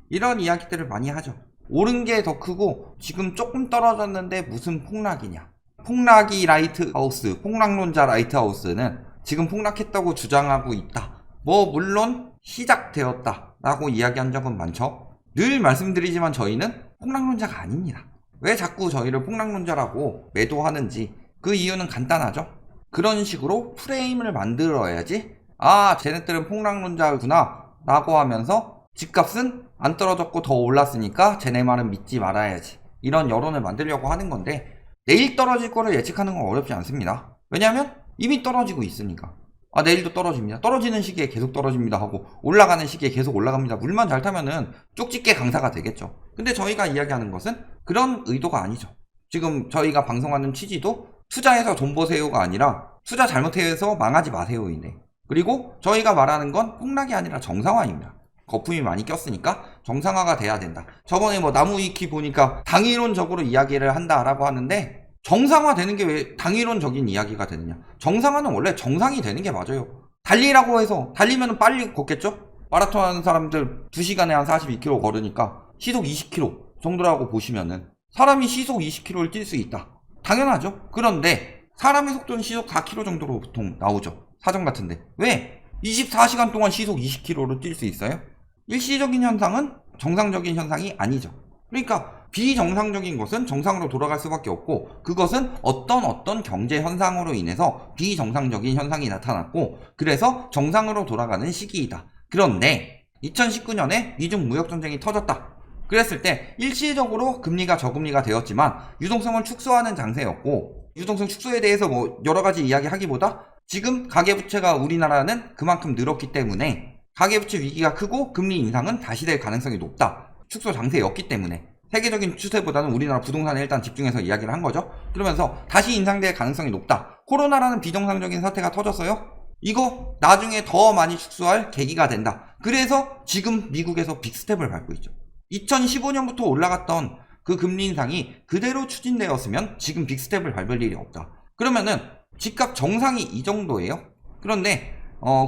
이런 이야기들을 많이 하죠. 오른 게 더 크고 지금 조금 떨어졌는데 무슨 폭락이냐. 폭락이 라이트하우스, 폭락론자 라이트하우스는 지금 폭락했다고 주장하고 있다. 뭐 물론 시작되었다 라고 이야기한 적은 많죠. 늘 말씀드리지만 저희는 폭락론자가 아닙니다. 왜 자꾸 저희를 폭락론자라고 매도하는지 그 이유는 간단하죠. 그런 식으로 프레임을 만들어야지 아 쟤네들은 폭락론자구나 라고 하면서 집값은 안 떨어졌고 더 올랐으니까 쟤네 말은 믿지 말아야지 이런 여론을 만들려고 하는 건데 내일 떨어질 거를 예측하는 건 어렵지 않습니다. 왜냐하면 이미 떨어지고 있으니까 아 내일도 떨어집니다. 떨어지는 시기에 계속 떨어집니다 하고 올라가는 시기에 계속 올라갑니다. 물만 잘 타면은 쪽집게 강사가 되겠죠. 근데 저희가 이야기하는 것은 그런 의도가 아니죠. 지금 저희가 방송하는 취지도 투자해서 돈 버세요가 아니라 투자 잘못해서 망하지 마세요이네. 그리고 저희가 말하는 건 폭락이 아니라 정상화입니다. 거품이 많이 꼈으니까 정상화가 돼야 된다. 저번에 뭐 나무위키 보니까 당위론적으로 이야기를 한다라고 하는데 정상화 되는 게 왜 당위론적인 이야기가 되느냐. 정상화는 원래 정상이 되는 게 맞아요. 달리라고 해서 달리면 빨리 걷겠죠? 마라톤 하는 사람들 2시간에 한 42km 걸으니까 시속 20km 정도라고 보시면은 사람이 시속 20km를 뛸 수 있다. 당연하죠. 그런데 사람의 속도는 시속 4km 정도로 보통 나오죠. 사정 같은데. 왜? 24시간 동안 시속 20km로 뛸 수 있어요? 일시적인 현상은 정상적인 현상이 아니죠. 그러니까 비정상적인 것은 정상으로 돌아갈 수밖에 없고 그것은 어떤 경제 현상으로 인해서 비정상적인 현상이 나타났고 그래서 정상으로 돌아가는 시기이다. 그런데 2019년에 미중 무역전쟁이 터졌다. 그랬을 때 일시적으로 금리가 저금리가 되었지만 유동성을 축소하는 장세였고 유동성 축소에 대해서 뭐 여러가지 이야기하기보다 지금 가계부채가 우리나라는 그만큼 늘었기 때문에 가계부채 위기가 크고 금리 인상은 다시 될 가능성이 높다. 축소 장세였기 때문에 세계적인 추세보다는 우리나라 부동산에 일단 집중해서 이야기를 한 거죠. 그러면서 다시 인상될 가능성이 높다. 코로나라는 비정상적인 사태가 터졌어요. 이거 나중에 더 많이 축소할 계기가 된다. 그래서 지금 미국에서 빅스텝을 밟고 있죠. 2015년부터 올라갔던 그 금리 인상이 그대로 추진되었으면 지금 빅스텝을 밟을 일이 없다. 그러면은 집값 정상이 이 정도예요. 그런데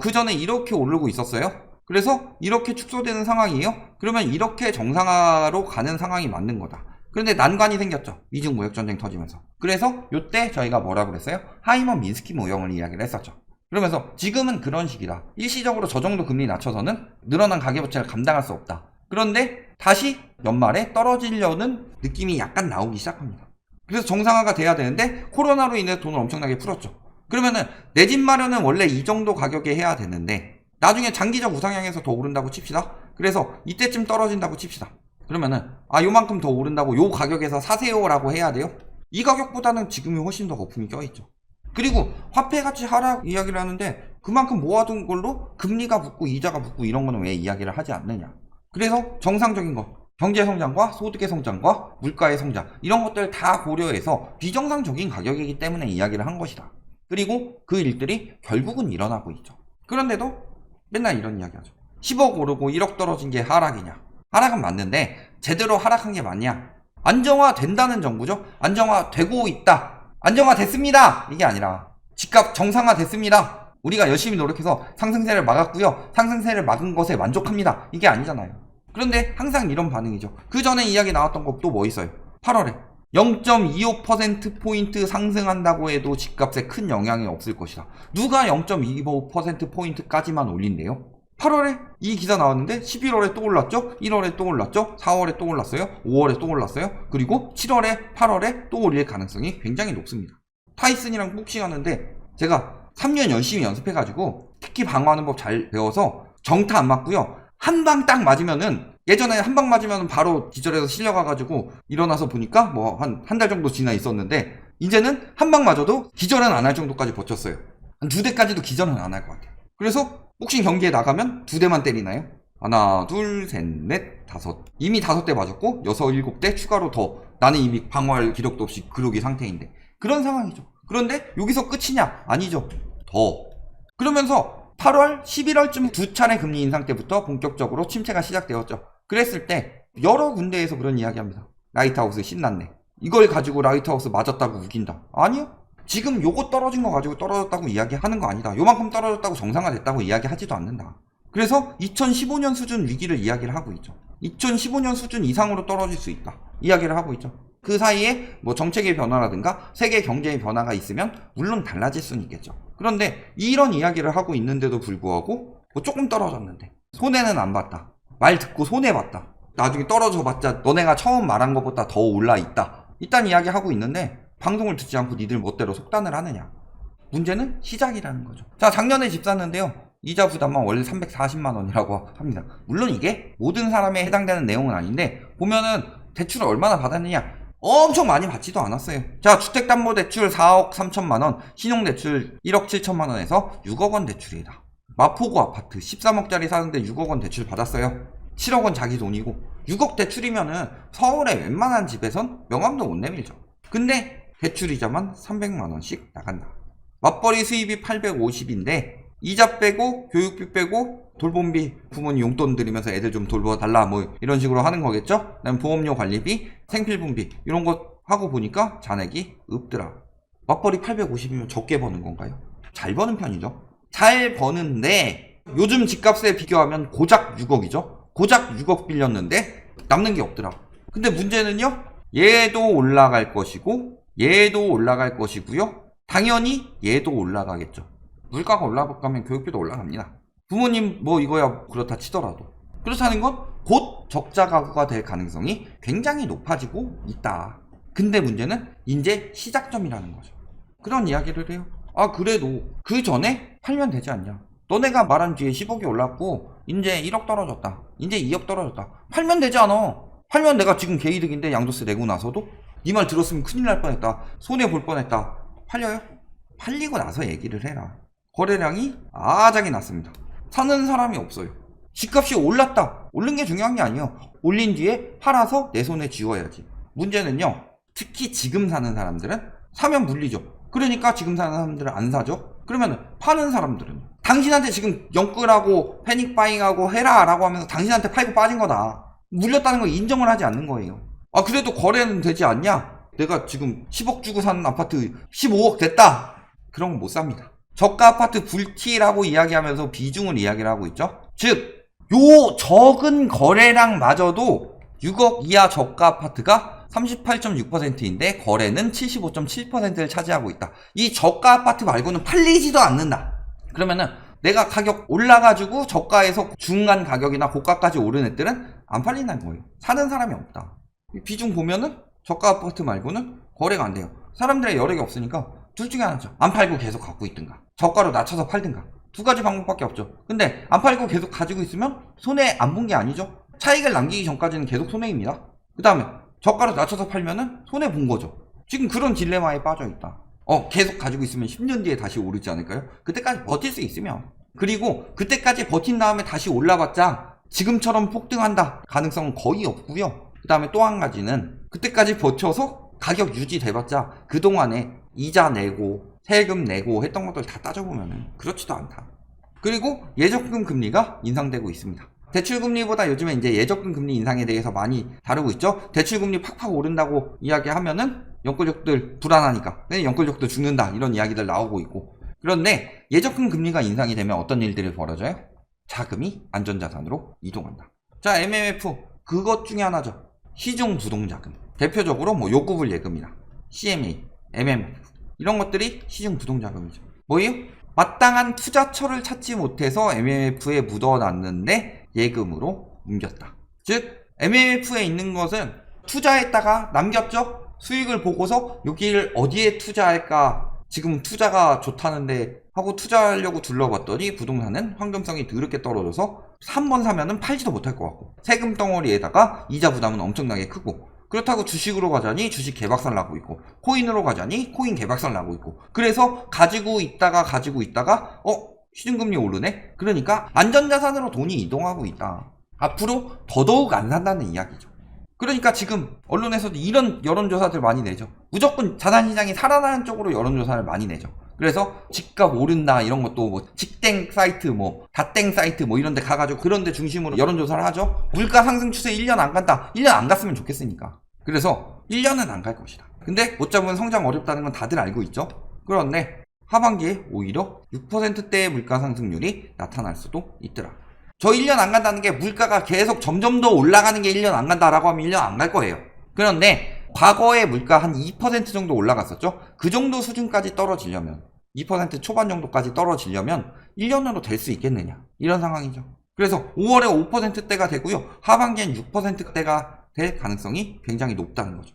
그 전에 이렇게 오르고 있었어요. 그래서 이렇게 축소되는 상황이에요. 그러면 이렇게 정상화로 가는 상황이 맞는 거다. 그런데 난관이 생겼죠. 미중 무역전쟁 터지면서. 그래서 이때 저희가 뭐라고 그랬어요? 하이먼 민스키 모형을 이야기를 했었죠. 그러면서 지금은 그런 식이다. 일시적으로 저 정도 금리 낮춰서는 늘어난 가계부채를 감당할 수 없다. 그런데 다시 연말에 떨어지려는 느낌이 약간 나오기 시작합니다. 그래서 정상화가 돼야 되는데 코로나로 인해 돈을 엄청나게 풀었죠. 그러면은 내 집 마련은 원래 이 정도 가격에 해야 되는데 나중에 장기적 우상향에서 더 오른다고 칩시다. 그래서 이때쯤 떨어진다고 칩시다. 그러면은 요만큼 더 오른다고 요 가격에서 사세요라고 해야 돼요? 이 가격보다는 지금이 훨씬 더 거품이 껴있죠. 그리고 화폐가치 하락 이야기를 하는데 그만큼 모아둔 걸로 금리가 붙고 이자가 붙고 이런 거는 왜 이야기를 하지 않느냐. 그래서 정상적인 것, 경제성장과 소득의 성장과 물가의 성장 이런 것들 다 고려해서 비정상적인 가격이기 때문에 이야기를 한 것이다. 그리고 그 일들이 결국은 일어나고 있죠. 그런데도 맨날 이런 이야기 하죠. 10억 오르고 1억 떨어진 게 하락이냐. 하락은 맞는데 제대로 하락한 게 맞냐. 안정화된다는 정부죠. 안정화되고 있다. 안정화됐습니다. 이게 아니라 집값 정상화됐습니다. 우리가 열심히 노력해서 상승세를 막았고요. 상승세를 막은 것에 만족합니다. 이게 아니잖아요. 그런데 항상 이런 반응이죠. 그 전에 이야기 나왔던 것도 뭐 있어요? 8월에 0.25%포인트 상승한다고 해도 집값에 큰 영향이 없을 것이다. 누가 0.25%포인트까지만 올린대요? 8월에 이 기사 나왔는데 11월에 또 올랐죠? 1월에 또 올랐죠? 4월에 또 올랐어요? 5월에 또 올랐어요? 그리고 7월에 8월에 또 올릴 가능성이 굉장히 높습니다. 타이슨이랑 복싱하는데 제가 3년 열심히 연습해가지고 특히 방어하는 법 잘 배워서 정타 안 맞고요. 한 방 딱 맞으면은 예전에 한 방 맞으면 바로 기절해서 실려가가지고 일어나서 보니까 뭐 한 달 정도 지나 있었는데 이제는 한 방 맞아도 기절은 안 할 정도까지 버텼어요. 한 2대까지도 기절은 안 할 것 같아요. 그래서 복싱 경기에 나가면 2대만 때리나요? 하나, 둘, 셋, 넷, 다섯. 이미 5대 맞았고 6, 7대 추가로 더 나는 이미 방어할 기력도 없이 그러기 상태인데 그런 상황이죠. 그런데 여기서 끝이냐? 아니죠. 더. 그러면서 8월, 11월쯤 2차례 금리 인상 때부터 본격적으로 침체가 시작되었죠. 그랬을 때 여러 군데에서 그런 이야기합니다. 라이트하우스 신났네. 이걸 가지고 라이트하우스 맞았다고 우긴다. 아니요. 지금 요거 떨어진 거 가지고 떨어졌다고 이야기하는 거 아니다. 요만큼 떨어졌다고 정상화됐다고 이야기하지도 않는다. 그래서 2015년 수준 위기를 이야기를 하고 있죠. 2015년 수준 이상으로 떨어질 수 있다. 이야기를 하고 있죠. 그 사이에 뭐 정책의 변화라든가 세계 경제의 변화가 있으면 물론 달라질 수는 있겠죠. 그런데 이런 이야기를 하고 있는데도 불구하고 뭐 조금 떨어졌는데 손해는 안 봤다. 말 듣고 손해봤다. 나중에 떨어져 봤자 너네가 처음 말한 것보다 더 올라있다. 이딴 이야기 하고 있는데 방송을 듣지 않고 니들 멋대로 속단을 하느냐. 문제는 시작이라는 거죠. 자, 작년에 집 샀는데요. 이자 부담만 원래 340만 원이라고 합니다. 물론 이게 모든 사람에 해당되는 내용은 아닌데 보면은 대출을 얼마나 받았느냐. 엄청 많이 받지도 않았어요. 자, 주택담보대출 4억 3천만 원, 신용대출 1억 7천만 원에서 6억 원 대출이다. 마포구 아파트 13억짜리 사는데 6억 원 대출 받았어요. 7억 원 자기 돈이고 6억 대출이면은 서울의 웬만한 집에선 명함도 못 내밀죠. 근데 대출이자만 300만 원씩 나간다. 맞벌이 수입이 850인데 이자 빼고 교육비 빼고 돌봄비 부모님 용돈 드리면서 애들 좀 돌봐달라 뭐 이런 식으로 하는 거겠죠. 그다음에 보험료 관리비 생필품비 이런 거 하고 보니까 잔액이 없더라. 맞벌이 850이면 적게 버는 건가요? 잘 버는 편이죠. 잘 버는데 요즘 집값에 비교하면 고작 6억이죠. 고작 6억 빌렸는데 남는 게 없더라. 근데 문제는요, 얘도 올라갈 것이고 얘도 올라갈 것이고요. 당연히 얘도 올라가겠죠. 물가가 올라가면 교육비도 올라갑니다. 부모님 뭐 이거야 그렇다 치더라도. 그렇다는 건 곧 적자 가구가 될 가능성이 굉장히 높아지고 있다. 근데 문제는 이제 시작점이라는 거죠. 그런 이야기를 해요. 아, 그래도 그 전에 팔면 되지 않냐. 너네가 말한 뒤에 10억이 올랐고 이제 1억 떨어졌다. 이제 2억 떨어졌다. 팔면 되지 않아. 팔면 내가 지금 개이득인데 양도세 내고 나서도 네 말 들었으면 큰일 날 뻔했다. 손해 볼 뻔했다. 팔려요? 팔리고 나서 얘기를 해라. 거래량이 아작이 났습니다. 사는 사람이 없어요. 집값이 올랐다. 오른 게 중요한 게 아니에요. 올린 뒤에 팔아서 내 손에 쥐어야지. 문제는요, 특히 지금 사는 사람들은 사면 물리죠. 그러니까 지금 사는 사람들은 안 사죠. 그러면 파는 사람들은 당신한테 지금 영끌하고 패닉바잉하고 해라 라고 하면서 당신한테 팔고 빠진 거다. 물렸다는 걸 인정을 하지 않는 거예요. 아, 그래도 거래는 되지 않냐? 내가 지금 10억 주고 사는 아파트 15억 됐다. 그런 건 못 삽니다. 저가 아파트 불티라고 이야기하면서 비중을 이야기를 하고 있죠. 즉, 요 적은 거래량마저도 6억 이하 저가 아파트가 38.6%인데 거래는 75.7%를 차지하고 있다. 이 저가 아파트 말고는 팔리지도 않는다. 그러면은 내가 가격 올라가지고 저가에서 중간 가격이나 고가까지 오른 애들은 안 팔린다는 거예요. 사는 사람이 없다. 비중 보면은 저가 아파트 말고는 거래가 안 돼요. 사람들의 여력이 없으니까 둘 중에 하나죠. 안 팔고 계속 갖고 있든가 저가로 낮춰서 팔든가. 두 가지 방법밖에 없죠. 근데 안 팔고 계속 가지고 있으면 손해 안 본 게 아니죠. 차익을 남기기 전까지는 계속 손해입니다. 그 다음에 저가로 낮춰서 팔면은 손해 본 거죠. 지금 그런 딜레마에 빠져 있다. 계속 가지고 있으면 10년 뒤에 다시 오르지 않을까요? 그때까지 버틸 수 있으면. 그리고 그때까지 버틴 다음에 다시 올라봤자 지금처럼 폭등한다 가능성은 거의 없고요. 그 다음에 또 한 가지는 그때까지 버텨서 가격 유지돼봤자 그동안에 이자 내고 세금 내고 했던 것들 다 따져보면 그렇지도 않다. 그리고 예적금 금리가 인상되고 있습니다. 대출금리보다 요즘에 이제 예적금 금리 인상에 대해서 많이 다루고 있죠. 대출금리 팍팍 오른다고 이야기하면은 연끌족들 불안하니까 연끌족들 죽는다 이런 이야기들 나오고 있고. 그런데 예적금 금리가 인상이 되면 어떤 일들이 벌어져요? 자금이 안전자산으로 이동한다. 자, MMF 그것 중에 하나죠. 시중부동자금. 대표적으로 뭐 요구불 예금이나 CMA, MMF 이런 것들이 시중부동자금이죠. 뭐예요? 마땅한 투자처를 찾지 못해서 MMF에 묻어놨는데 예금으로 옮겼다. 즉 MMF에 있는 것은 투자했다가 남겼죠? 수익을 보고서 여기를 어디에 투자할까? 지금 투자가 좋다는데 하고 투자하려고 둘러봤더니 부동산은 환경성이 더럽게 떨어져서 3번 사면은 팔지도 못할 것 같고 세금 덩어리에다가 이자 부담은 엄청나게 크고 그렇다고 주식으로 가자니 주식 개박살 나고 있고 코인으로 가자니 코인 개박살 나고 있고 그래서 가지고 있다가 시중금리 오르네? 그러니까 안전자산으로 돈이 이동하고 있다. 앞으로 더더욱 안 산다는 이야기죠. 그러니까 지금 언론에서도 이런 여론조사들 많이 내죠. 무조건 자산시장이 살아나는 쪽으로 여론조사를 많이 내죠. 그래서 집값 오른다 이런 것도 뭐 직땡 사이트 뭐 닷땡 사이트 뭐 이런 데 가가지고 그런 데 중심으로 여론조사를 하죠. 물가 상승 추세 1년 안 간다. 1년 안 갔으면 좋겠으니까. 그래서 1년은 안 갈 것이다. 근데 못 잡으면 성장 어렵다는 건 다들 알고 있죠. 그런데 하반기에 오히려 6%대의 물가 상승률이 나타날 수도 있더라. 저 1년 안 간다는 게 물가가 계속 점점 더 올라가는 게 1년 안 간다라고 하면 1년 안 갈 거예요. 그런데 과거에 물가 한 2% 정도 올라갔었죠. 그 정도 수준까지 떨어지려면 2% 초반 정도까지 떨어지려면 1년으로 될 수 있겠느냐 이런 상황이죠. 그래서 5월에 5%대가 되고요. 하반기엔 6%대가 될 가능성이 굉장히 높다는 거죠.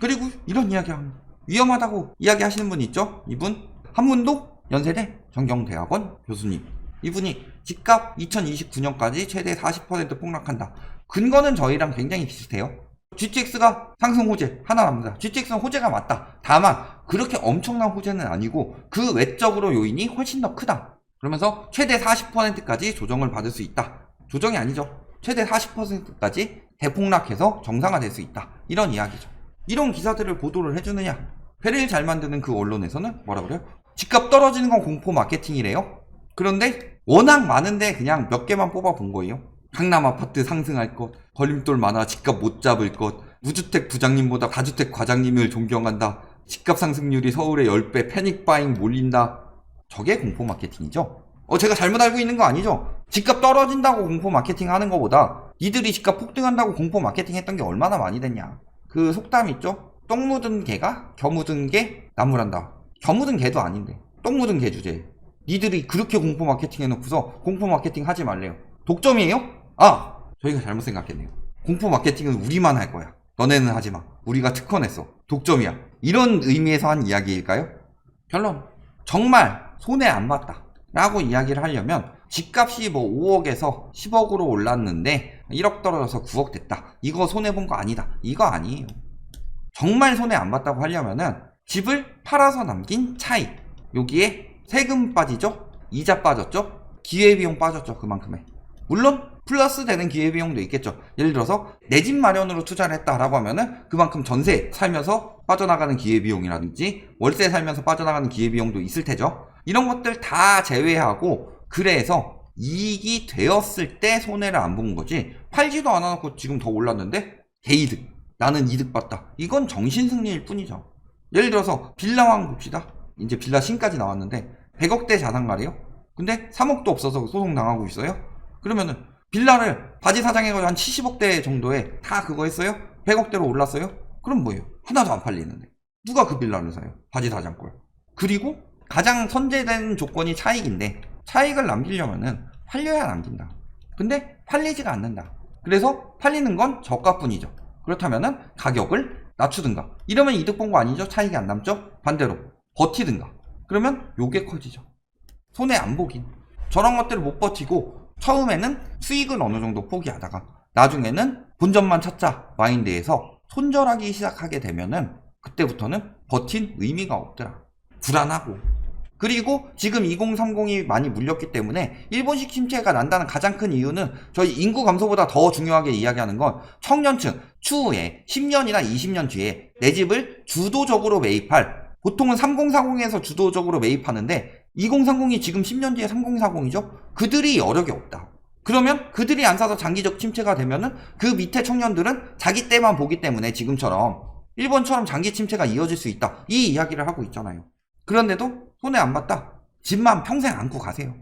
그리고 이런 이야기 합니다. 위험하다고 이야기하시는 분 있죠? 이분 한문도 연세대 정경대학원 교수님. 이분이 집값 2029년까지 최대 40% 폭락한다. 근거는 저희랑 굉장히 비슷해요. GTX가 상승 호재 하나 납니다. GTX는 호재가 맞다. 다만 그렇게 엄청난 호재는 아니고 그 외적으로 요인이 훨씬 더 크다. 그러면서 최대 40%까지 조정을 받을 수 있다. 조정이 아니죠. 최대 40%까지 대폭락해서 정상화될 수 있다. 이런 이야기죠. 이런 기사들을 보도를 해주느냐? 배를 잘 만드는 그 언론에서는 뭐라 그래요? 집값 떨어지는 건 공포 마케팅이래요. 그런데 워낙 많은데 그냥 몇 개만 뽑아본 거예요. 강남 아파트 상승할 것, 걸림돌 많아 집값 못 잡을 것, 무주택 부장님보다 다주택 과장님을 존경한다, 집값 상승률이 서울의 10배, 패닉바잉 몰린다. 저게 공포 마케팅이죠. 제가 잘못 알고 있는 거 아니죠? 집값 떨어진다고 공포 마케팅 하는 거보다 니들이 집값 폭등한다고 공포 마케팅 했던 게 얼마나 많이 됐냐. 그 속담 있죠? 똥 묻은 개가 겨 묻은 개 나무란다. 겨 묻은 개도 아닌데 똥 묻은 개 주제에 니들이 그렇게 공포 마케팅 해놓고서 공포 마케팅 하지 말래요. 독점이에요? 저희가 잘못 생각했네요. 공포 마케팅은 우리만 할 거야. 너네는 하지 마. 우리가 특허냈어. 독점이야. 이런 의미에서 한 이야기일까요? 결론. 정말 손해 안 봤다 라고 이야기를 하려면 집값이 뭐 5억에서 10억으로 올랐는데 1억 떨어져서 9억 됐다. 이거 손해본 거 아니다. 이거 아니에요. 정말 손해 안 봤다고 하려면은 집을 팔아서 남긴 차익. 여기에 세금 빠지죠? 이자 빠졌죠? 기회비용 빠졌죠? 그만큼에. 물론 플러스 되는 기회비용도 있겠죠. 예를 들어서 내 집 마련으로 투자를 했다라고 하면은 그만큼 전세 살면서 빠져나가는 기회비용이라든지 월세 살면서 빠져나가는 기회비용도 있을 테죠. 이런 것들 다 제외하고 그래서 이익이 되었을 때 손해를 안 본 거지, 팔지도 않아놓고 지금 더 올랐는데 개이득, 나는 이득 봤다, 이건 정신승리일 뿐이죠. 예를 들어서 빌라왕 봅시다. 이제 빌라 신까지 나왔는데 100억대 자산가래요. 근데 3억도 없어서 소송 당하고 있어요. 그러면은 빌라를 바지 사장해가지고 한 70억대 정도에 다 그거 했어요? 100억대로 올랐어요? 그럼 뭐예요? 하나도 안 팔리는데 누가 그 빌라를 사요? 바지 사장 걸. 그리고 가장 선제된 조건이 차익인데 차익을 남기려면은 팔려야 남긴다. 근데 팔리지가 않는다. 그래서 팔리는 건 저가뿐이죠. 그렇다면은 가격을 낮추든가. 이러면 이득 본 거 아니죠? 차익이 안 남죠? 반대로 버티든가. 그러면 요게 커지죠. 손해 안 보긴. 저런 것들을 못 버티고 처음에는 수익은 어느 정도 포기하다가 나중에는 본전만 찾자 마인드에서 손절하기 시작하게 되면은 그때부터는 버틴 의미가 없더라. 불안하고. 그리고 지금 2030이 많이 물렸기 때문에 일본식 침체가 난다는 가장 큰 이유는 저희 인구 감소보다 더 중요하게 이야기하는 건 청년층 추후에 10년이나 20년 뒤에 내 집을 주도적으로 매입할, 보통은 3040에서 주도적으로 매입하는데 2030이 지금 10년 뒤에 3040이죠? 그들이 여력이 없다. 그러면 그들이 안 사서 장기적 침체가 되면은 그 밑에 청년들은 자기 때만 보기 때문에 지금처럼 일본처럼 장기 침체가 이어질 수 있다. 이 이야기를 하고 있잖아요. 그런데도 손해 안 봤다. 집만 평생 안고 가세요.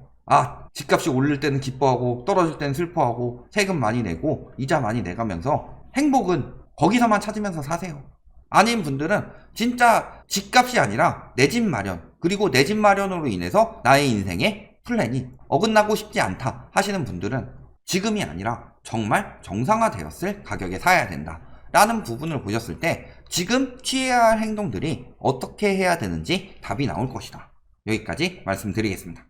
집값이 오를 때는 기뻐하고 떨어질 때는 슬퍼하고 세금 많이 내고 이자 많이 내가면서 행복은 거기서만 찾으면서 사세요. 아닌 분들은 진짜 집값이 아니라 내 집 마련, 그리고 내 집 마련으로 인해서 나의 인생의 플랜이 어긋나고 싶지 않다 하시는 분들은 지금이 아니라 정말 정상화되었을 가격에 사야 된다 라는 부분을 보셨을 때 지금 취해야 할 행동들이 어떻게 해야 되는지 답이 나올 것이다. 여기까지 말씀드리겠습니다.